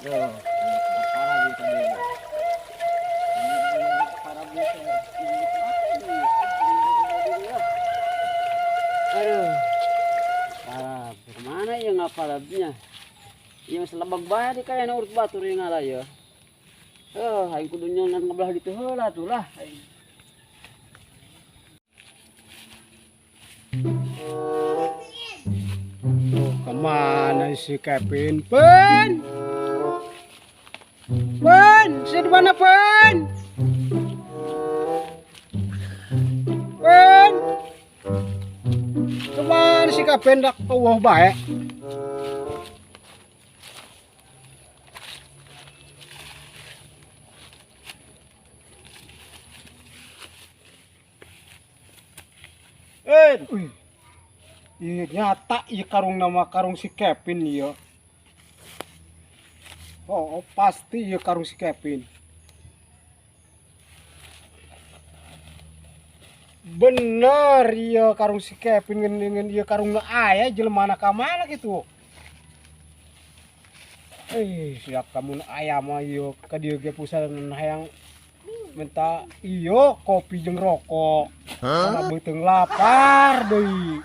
Tuh, parah gitu dia. Parah gitu. Aduh, parah. Kemana ya nggak parahnya? Iya masalah bagbaya di kaya urut batur yang ngalah ya. Aing kudunya ngebelah di teu heula tuh lah. Tuh, kemana si Kevin? Pen! Pen! Si di mana, Pen? Pen! Kemana si Kevin? Dak keueuh bae. Wih. Iya nyata iya karung nama karung si Kevin iya. Oh, pasti iya karung si Kevin. Bener iya karung si Kevin dengan iya karung ayah jelema ka mana gitu. Siap kamu ayam mah iya ka dieu ge pusaran hayang minta iyo kopi jeung rokok. Karena beuteung lapar deui.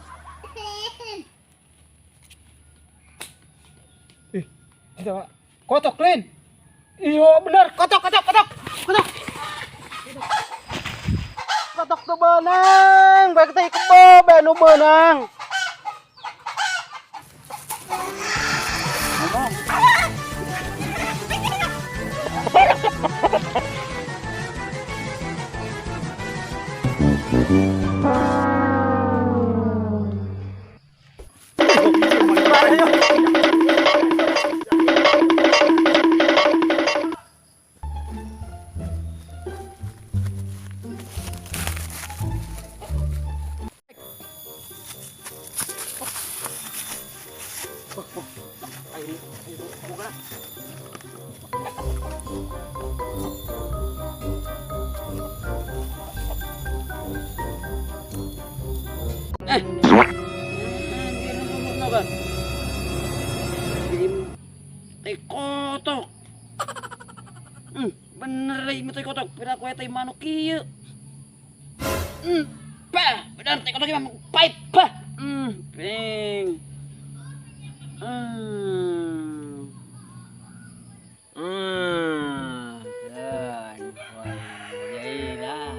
Kotok Lin. Iyo bener kotok. Kotok tuh benang, baik teh kebo benu benang. Teh kotok. Bener ieu teh kotok, pira koe teh manuk kieu. Bah, bener teh kotok mah pahit, bah. Ping. Dan jailah.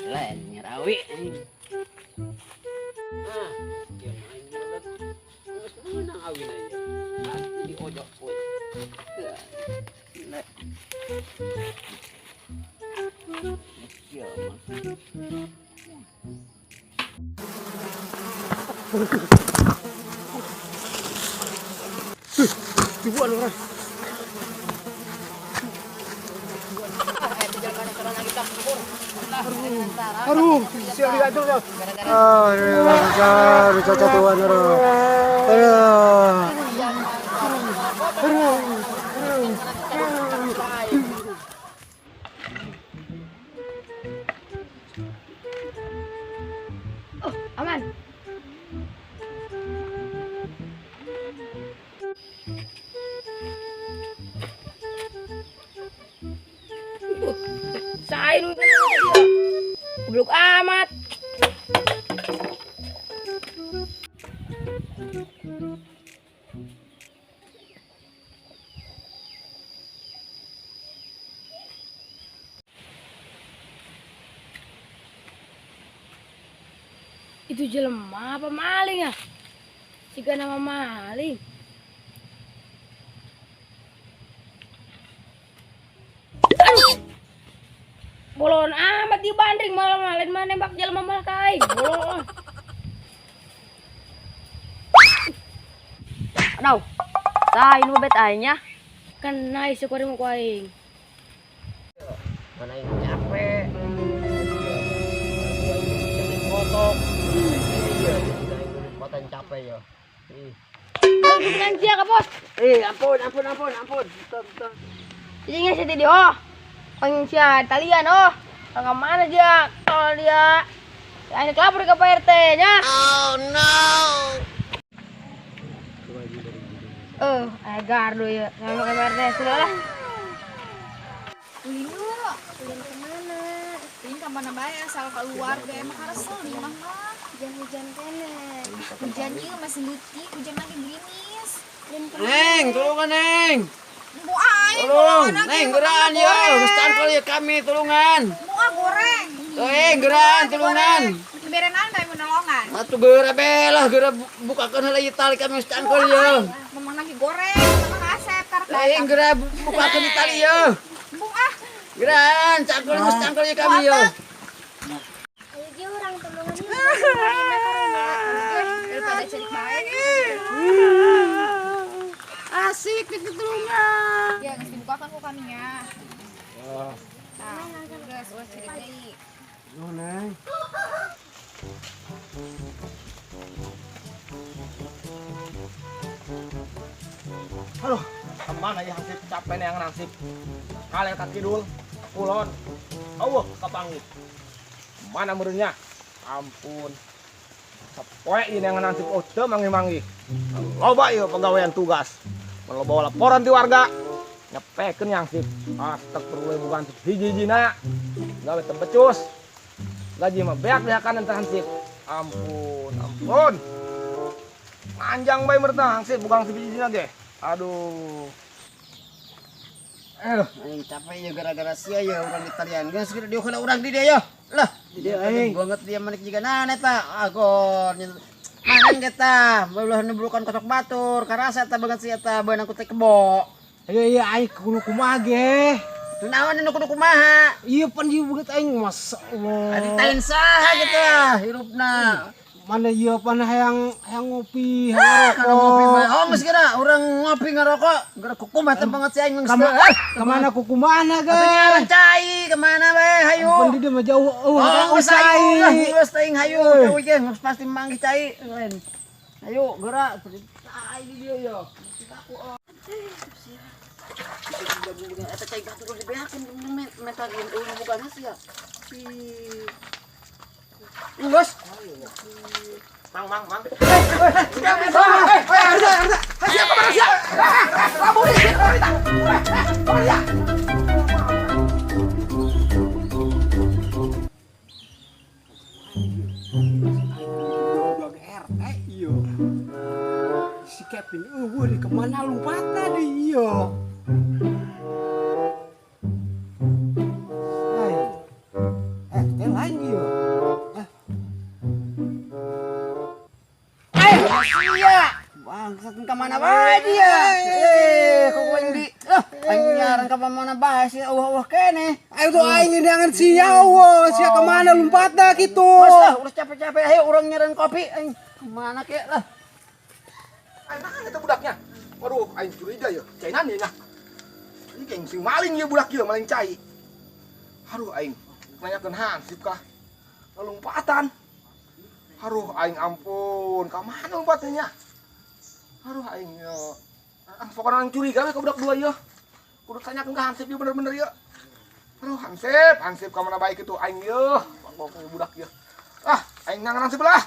Lain ngarawi. Menang awin aja. Nanti di pojok poin. Dibuat orang. Aduh, sial lihat dulu. Aduh, cacat tuan aduh. Oh, aman. Saya dulu dia. Goblok amat. Itu jelema apa maling ya? Jika nama maling. Aduh. Bolon amat dibanding malah malin mana nembak jelema malah kain. Bolon. Aduh, tah ini bebet aingnya. Kan naik sekali mau kain. Mana yang capek? Kotok. Iya, kotak capek ya. Bukan siapa bos? Ampun. Betul. Jadi nggak sih oh, pengen siapa talian oh, nggak mana dia? Kalau dia, ini lapor ke Pak RT nya. Oh no. Gardo ya. Ngomong kabarnya sudah lah. Ulin yuk. Ulin kemana? Ulin kemana bae asal keluarga emang harus di mah. Hujan-hujan kene. Hujan ieu masih leutik, hujan lagi gerimis. Neng, tulungan Neng. Bu ai. Tolong, Neng geran ya. Ustaz kali kami tulungan. Bu goreng. Geran tulungan. Berenan bae menolongan. Atuh geura belah, geura bukakeun heula ieu tali kami Ustaz kali ya. Memang lagi goreng, memang asep karek Geura bukakeun tali ya. Bu ah. Geran, cangkul Ustaz kali kami ya. Ayo ge urang temengan ieu. Daripada cerik bae. Asik ditulungan. Ya geus dibukakan ku kaminya. Nah, geus ulah cerik deui. Neng. Aduh, kemana ya hansip capek nih yang nasib. Kalian kaki dul, kulon, kepanggil. Mana merenya? Ampun. Sepoe ini yang nasib teu mangi-mangi. Loba ieu pegawaian tugas. Kalau bawa laporan di warga, nyepekeun yang sip. Astagfirullah bukan hiji-hijina. Gawe tempecus. Gaji mah beak deakan ente hansip. Ampun. Panjang bae merta hansip bukan hiji-hijina ge. Aduh. Aing capek ya gara-gara sia ya urang ditalian. Geus kira dia kana urang di dia ya. Lah, di dia aing banget dia manik jiga nana eta. Agor. Manang kita, beulah nubrukan kocok batur, karasa eta banget sia eta beunang ku teh kebo. Iya aing kudu kumaha ge. Teu naon anu kudu kumaha? Iya pan ieu beungeut aing masyaallah. Adi tain saha gitu hirupna. Mana ieu pan hayang ngopi, Kana ngopi ngarokok. mah. Oh, geus kira urang ngopi ngarokok. Gara kukumat banget si aing geus. Kemana kukumana ge? Tapi ngaran cai kemana we hayu? Pan di dia mah jauh. Geus hayu lah, geus teuing hayu. Eh. Deui ge geus pasti manggih cai. Hayu geura cai di dia ya. Eta cai batu kudu dibeakeun metalian eueuh bukan sia. Geus. Mang. Si Kevin, di kemana lompatnya deh iyo. Lain iyo. Iya. Bangsat kemana bae dia? Kok aing di aing nyaran ka mana bae sih eueuh kene. Ayo tuh aing ngedangan sia sia kemana lompatnya gitu. Bos lah, udah capek-capek ayo urang nyaran kopi aing kemana ke lah. Nah, itu budaknya. Waduh, aing curiga ya. Cainan nih nah. Ini kayak sing maling ya budak ya, maling cai. Aduh aing nanyakeun hansip kah? Lompatan. Aduh aing ampun, ka mana lompatnya? Aduh aing ya. Pokoknya aing curiga we ka budak dua ya. Kudu tanyakeun ka hansip ya bener-bener ya. Aduh hansip ka mana baik itu aing ya. Budak ya. Aing nangan hansip lah.